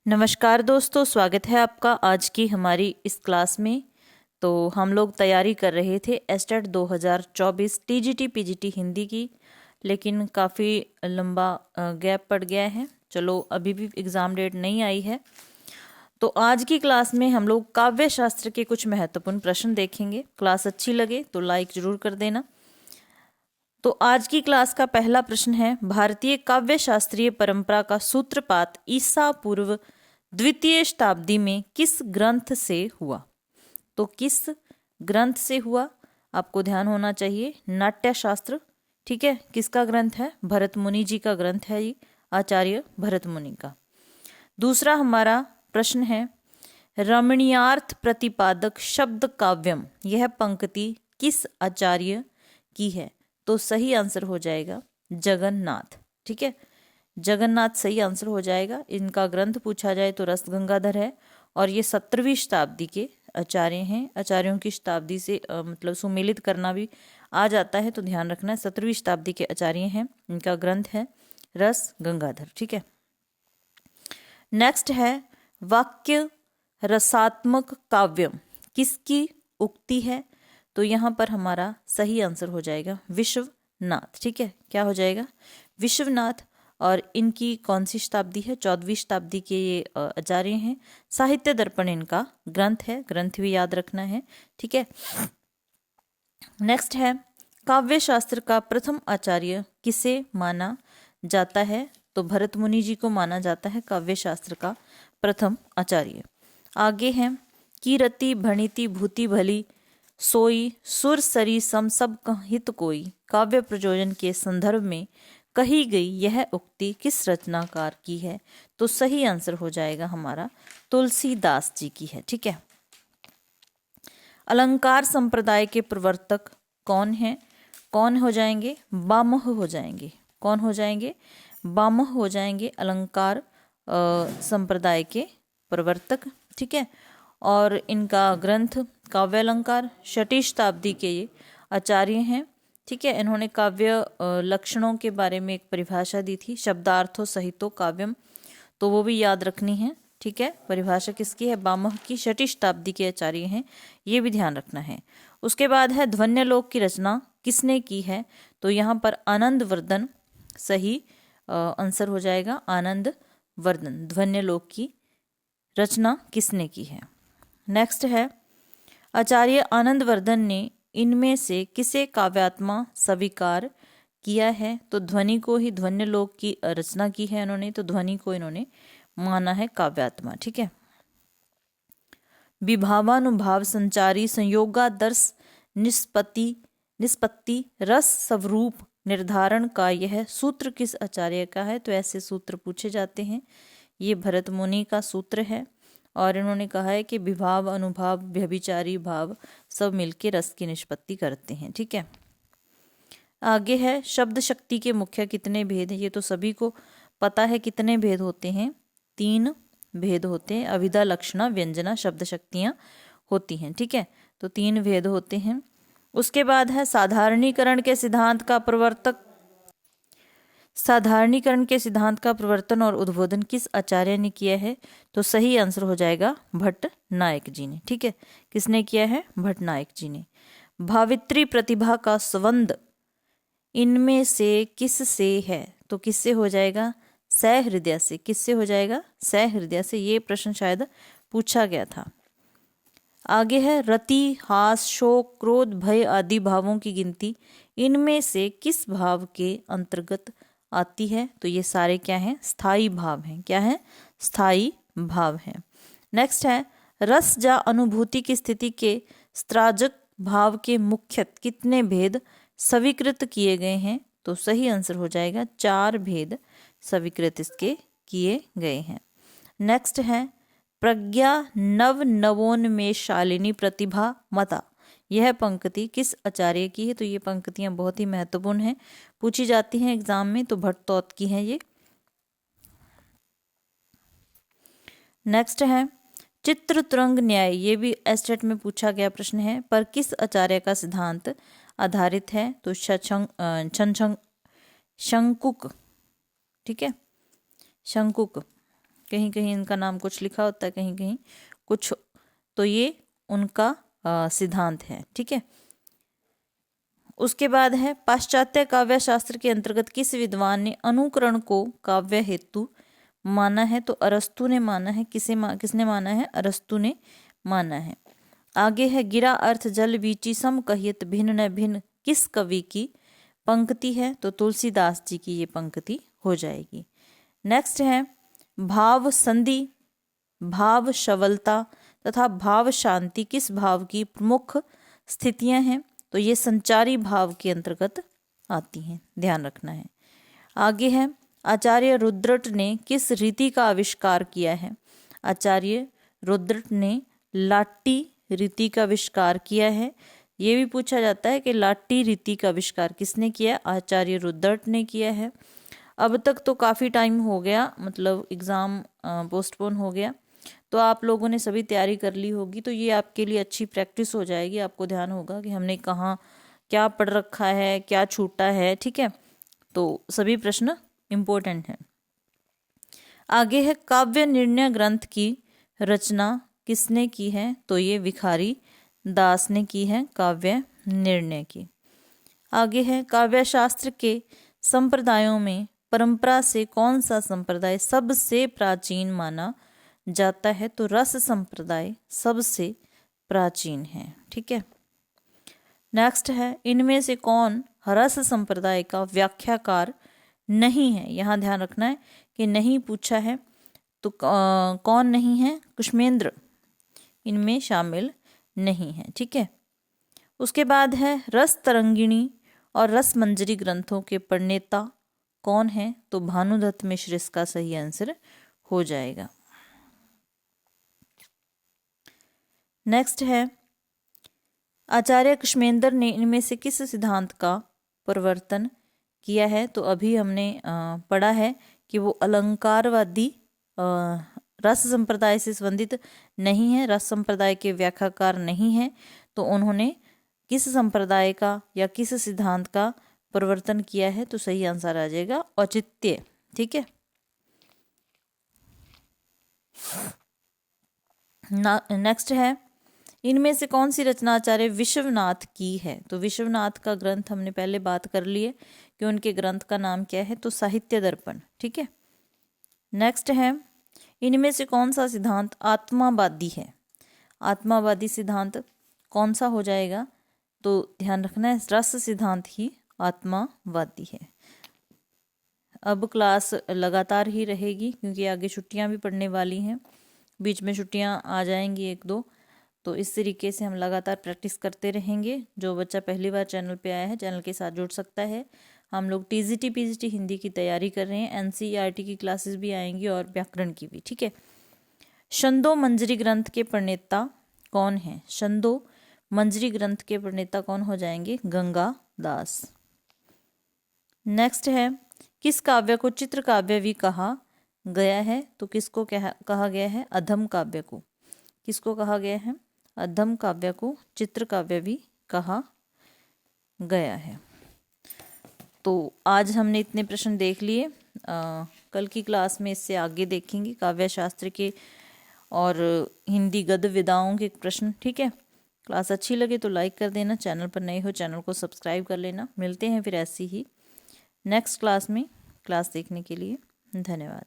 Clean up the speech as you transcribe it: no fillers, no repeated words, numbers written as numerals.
नमस्कार दोस्तों, स्वागत है आपका आज की हमारी इस क्लास में। तो हम लोग तैयारी कर रहे थे एस्टेट 2024 टीजीटी पीजीटी हिंदी की, लेकिन काफ़ी लंबा गैप पड़ गया है। चलो, अभी भी एग्ज़ाम डेट नहीं आई है। तो आज की क्लास में हम लोग काव्य शास्त्र के कुछ महत्वपूर्ण प्रश्न देखेंगे। क्लास अच्छी लगे तो लाइक ज़रूर कर देना। तो आज की क्लास का पहला प्रश्न है, भारतीय काव्य शास्त्रीय परंपरा का सूत्रपात ईसा पूर्व द्वितीय शताब्दी में किस ग्रंथ से हुआ? तो किस ग्रंथ से हुआ आपको ध्यान होना चाहिए। नाट्य शास्त्र, ठीक है। किसका ग्रंथ है? भरत मुनि जी का ग्रंथ है ये, आचार्य भरत मुनि का। दूसरा हमारा प्रश्न है, रमणीयार्थ प्रतिपादक शब्द काव्यम, यह पंक्ति किस आचार्य की है? तो सही आंसर हो जाएगा जगन्नाथ, ठीक है। जगन्नाथ सही आंसर हो जाएगा। इनका ग्रंथ पूछा जाए तो रस गंगाधर है, और ये 17वीं शताब्दी के आचार्य हैं। आचार्यों की शताब्दी से मतलब सुमेलित करना भी आ जाता है, तो ध्यान रखना है। 17वीं शताब्दी के आचार्य हैं। इनका ग्रंथ है रस गंगाधर, ठीक है। नेक्स्ट है, वाक्य रसात्मक काव्यम किसकी उक्ति है? तो यहाँ पर हमारा सही आंसर हो जाएगा विश्वनाथ, ठीक है। क्या हो जाएगा? विश्वनाथ। और इनकी कौन सी शताब्दी है? 14वीं शताब्दी के ये आचार्य हैं। साहित्य दर्पण इनका ग्रंथ है, ग्रंथ भी याद रखना है, ठीक है। नेक्स्ट है, काव्य शास्त्र का प्रथम आचार्य किसे माना जाता है? तो भरत मुनि जी को माना जाता है काव्य शास्त्र का प्रथम आचार्य। आगे है, कीरति भणिति भूति भली सोई सुर सरी सम सब हित कोई, काव्य प्रयोजन के संदर्भ में कही गई यह उक्ति किस रचनाकार की है? तो सही आंसर हो जाएगा हमारा तुलसीदास जी की है, ठीक है। अलंकार संप्रदाय के प्रवर्तक कौन हैं? कौन हो जाएंगे? बामह हो जाएंगे। कौन हो जाएंगे? बामह हो जाएंगे अलंकार संप्रदाय के प्रवर्तक, ठीक है। और इनका ग्रंथ काव्य अलंकार 6वीं शताब्दी के ये आचार्य हैं, ठीक है। इन्होंने काव्य लक्षणों के बारे में एक परिभाषा दी थी, शब्दार्थो सहितो काव्यम, तो वो भी याद रखनी है, ठीक है। परिभाषा किसकी है? बामह की, 6वीं शताब्दी के आचार्य हैं, ये भी ध्यान रखना है। उसके बाद है, ध्वन्यालोक की रचना किसने की है? तो यहाँ पर आनंद वर्धन सही आंसर हो जाएगा। आनंद वर्धन, ध्वन्यालोक की रचना किसने की है? नेक्स्ट है, आचार्य आनंद वर्धन ने इनमें से किसे काव्यात्मा स्वीकार किया है? तो ध्वनि को ही, ध्वन्यालोक की रचना की है इन्होंने, तो ध्वनि को इन्होंने माना है काव्यात्मा, ठीक है। विभावानुभाव संचारी संयोगादर्श निष्पत्ति रस स्वरूप निर्धारण का यह सूत्र किस आचार्य का है? तो ऐसे सूत्र पूछे जाते हैं। ये भरत मुनि का सूत्र है, और इन्होंने कहा है कि विभाव अनुभाव व्यभिचारी भाव सब मिलके रस की निष्पत्ति करते हैं, ठीक है। आगे है, शब्द शक्ति के मुख्य कितने भेद हैं? ये तो सभी को पता है। कितने भेद होते हैं? 3 भेद होते हैं। अभिधा, लक्षणा, व्यंजना, शब्द शक्तियाँ होती हैं, ठीक है। तो 3 भेद होते हैं। उसके बाद है, साधारणीकरण के सिद्धांत का प्रवर्तक। साधारणीकरण के सिद्धांत का प्रवर्तन और उद्बोधन किस आचार्य ने किया है? तो सही आंसर हो जाएगा भट्ट नायक जी ने, ठीक है। किसने किया है? भट्ट नायक जी ने। भावित्री प्रतिभा का संबंध इनमें से किस से है? तो किससे हो जाएगा? सहृदय से। किससे हो जाएगा? सहृदय से। ये प्रश्न शायद पूछा गया था। आगे है, रति हास शोक क्रोध भय आदि भावों की गिनती इनमें से किस भाव के अंतर्गत आती है? तो ये सारे क्या हैं? स्थायी भाव हैं। क्या है? स्थायी भाव हैं। नेक्स्ट है, रस या अनुभूति की स्थिति के स्त्राजक भाव के मुख्यतः कितने भेद स्वीकृत किए गए हैं? तो सही आंसर हो जाएगा 4 भेद स्वीकृत इसके किए गए हैं। नेक्स्ट है, प्रज्ञा नव नवोन्मेषशालिनी प्रतिभा मता, यह पंक्ति किस आचार्य की है? तो ये पंक्तियां बहुत ही महत्वपूर्ण हैं, पूछी जाती हैं एग्जाम में, तो भट्टतोत की हैं ये। नेक्स्ट है, चित्र तुरंग न्याय, ये भी एस्टेट में पूछा गया प्रश्न है, पर किस आचार्य का सिद्धांत आधारित है? तो शंकुक, ठीक है, शंकुक। कहीं कहीं इनका नाम कुछ लिखा होता है, कहीं कहीं कुछ, तो ये उनका सिद्धांत है। ठीक है, उसके बाद है पाश्चात्य काव्य शास्त्र के अंतर्गत किस विद्वान ने अनुकरण को काव्य हेतु माना है? तो अरस्तु ने माना है। किसने माना है? अरस्तु ने माना है। आगे है गिरा अर्थ जल बीची सम कहियत भिन्न न भिन्न किस कवि की पंक्ति है? तो तुलसीदास जी की ये पंक्ति हो जाएगी। नेक्स्ट है भाव संधि, भाव शवलता तथा भाव शांति किस भाव की प्रमुख स्थितियां हैं? तो ये संचारी भाव के अंतर्गत आती हैं, ध्यान रखना है। आगे है आचार्य रुद्रट ने किस रीति का आविष्कार किया है? आचार्य रुद्रट ने लाट्टी रीति का आविष्कार किया है। ये भी पूछा जाता है कि लाट्टी रीति का आविष्कार किसने किया? आचार्य रुद्रट ने किया है। अब तक तो काफ़ी टाइम हो गया, मतलब एग्ज़ाम पोस्टपोन हो गया, तो आप लोगों ने सभी तैयारी कर ली होगी, तो ये आपके लिए अच्छी प्रैक्टिस हो जाएगी। आपको ध्यान होगा कि हमने कहाँ क्या पढ़ रखा है, क्या छूटा है। ठीक है, तो सभी प्रश्न इम्पोर्टेंट हैं। आगे है काव्य निर्णय ग्रंथ की रचना किसने की है? तो ये भिखारी दास ने की है काव्य निर्णय की। आगे है काव्य शास्त्र के संप्रदायों में परंपरा से कौन सा संप्रदाय सबसे प्राचीन माना जाता है? तो रस संप्रदाय सबसे प्राचीन है। ठीक है, नेक्स्ट है इनमें से कौन रस संप्रदाय का व्याख्याकार नहीं है? यहाँ ध्यान रखना है कि नहीं पूछा है, तो कौन नहीं है? कुष्मेंद्र इनमें शामिल नहीं है। ठीक है, उसके बाद है रस तरंगिणी और रस मंजरी ग्रंथों के प्रणेता कौन है? तो भानुदत्त मिश्र इसका सही आंसर हो जाएगा। नेक्स्ट है आचार्य कुष्मेंद्र ने इनमें से किस सिद्धांत का प्रवर्तन किया है? तो अभी हमने पढ़ा है कि वो अलंकारवादी रस संप्रदाय से संबंधित नहीं है, रस संप्रदाय के व्याख्याकार नहीं है, तो उन्होंने किस संप्रदाय का या किस सिद्धांत का प्रवर्तन किया है? तो सही आंसर आ जाएगा औचित्य। ठीक है, नेक्स्ट है इनमें से कौन सी रचना आचार्य विश्वनाथ की है? तो विश्वनाथ का ग्रंथ हमने पहले बात कर ली है कि उनके ग्रंथ का नाम क्या है? तो साहित्य दर्पण। ठीक है, नेक्स्ट है इनमें से कौन सा सिद्धांत आत्मावादी है? आत्मावादी सिद्धांत कौन सा हो जाएगा? तो ध्यान रखना है रस सिद्धांत ही आत्मावादी है। अब क्लास लगातार ही रहेगी क्योंकि आगे छुट्टियां भी पड़ने वाली हैं, बीच में छुट्टियां आ जाएंगी 1-2, तो इस तरीके से हम लगातार प्रैक्टिस करते रहेंगे। जो बच्चा पहली बार चैनल पे आया है चैनल के साथ जुड़ सकता है। हम लोग टीजीटी पीजीटी हिंदी की तैयारी कर रहे हैं, एनसीईआरटी की क्लासेस भी आएंगी और व्याकरण की भी। ठीक है, छंदो मंजरी ग्रंथ के प्रणेता कौन है? छंदो मंजरी ग्रंथ के प्रणेता कौन हो जाएंगे? गंगा दास। नेक्स्ट है किस काव्य को चित्र काव्य भी कहा गया है? तो किसको कहा गया है? अधम काव्य को। किसको कहा गया है? अधम काव्य को चित्र काव्य भी कहा गया है। तो आज हमने इतने प्रश्न देख लिए, कल की क्लास में इससे आगे देखेंगे काव्य शास्त्र के और हिंदी गद्य विधाओं के प्रश्न। ठीक है, क्लास अच्छी लगे तो लाइक कर देना, चैनल पर नए हो चैनल को सब्सक्राइब कर लेना। मिलते हैं फिर ऐसी ही नेक्स्ट क्लास में। क्लास देखने के लिए धन्यवाद।